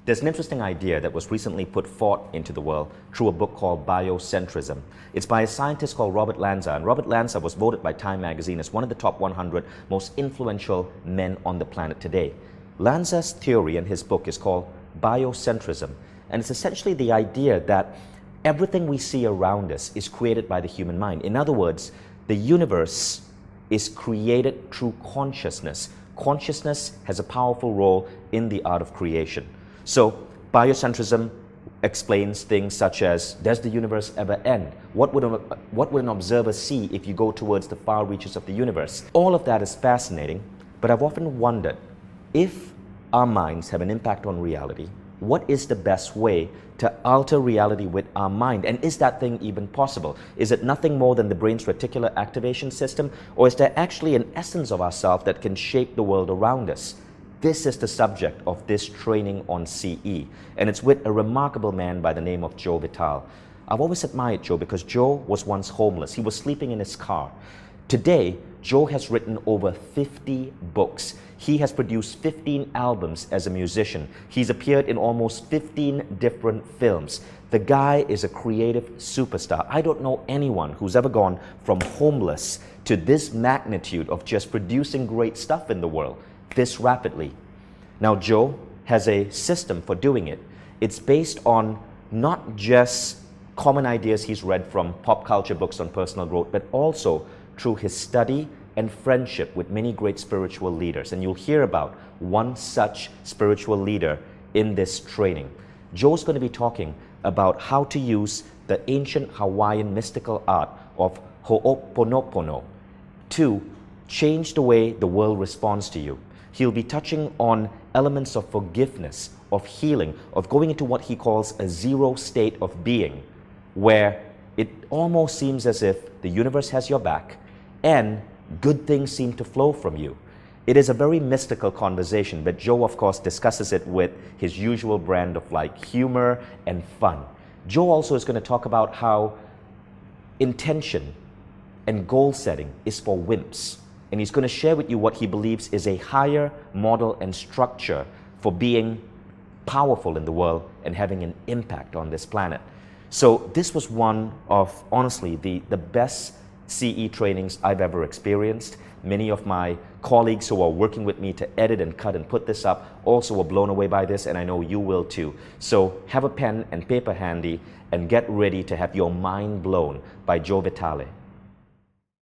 There's an interesting idea that was recently put forth into the world through a book called Biocentrism. It's by a scientist called Robert Lanza, and Robert Lanza was voted by Time magazine as one of the top 100 most influential men on the planet today. Lanza's theory in his book is called Biocentrism, and it's essentially the idea that everything we see around us is created by the human mind. In other words, the universe is created through consciousness. Consciousness has a powerful role in the art of creation. So biocentrism explains things such as, does the universe ever end? What would an observer see if you go towards the far reaches of the universe? All of that is fascinating, but I've often wondered, if our minds have an impact on reality, what is the best way to alter reality with our mind? And is that thing even possible? Is it nothing more than the brain's reticular activation system? Or is there actually an essence of ourselves that can shape the world around us? This is the subject of this training on CE, and it's with a remarkable man by the name of Joe Vitale. I've always admired Joe because Joe was once homeless. He was sleeping in his car. Today, Joe has written over 50 books. He has produced 15 albums as a musician. He's appeared in almost 15 different films. The guy is a creative superstar. I don't know anyone who's ever gone from homeless to this magnitude of just producing great stuff in the world this rapidly. Now, Joe has a system for doing it. It's based on not just common ideas he's read from pop culture books on personal growth, but also through his study and friendship with many great spiritual leaders. And you'll hear about one such spiritual leader in this training. Joe's going to be talking about how to use the ancient Hawaiian mystical art of Ho'oponopono to change the way the world responds to you. He'll be touching on elements of forgiveness, of healing, of going into what he calls a zero state of being, where it almost seems as if the universe has your back and good things seem to flow from you. It is a very mystical conversation, but Joe, of course, discusses it with his usual brand of like humor and fun. Joe also is going to talk about how intention and goal setting is for wimps. And he's going to share with you what he believes is a higher model and structure for being powerful in the world and having an impact on this planet. So this was one of, honestly, the best CE trainings I've ever experienced. Many of my colleagues who are working with me to edit and cut and put this up also were blown away by this, and I know you will too. So have a pen and paper handy and get ready to have your mind blown by Joe Vitale.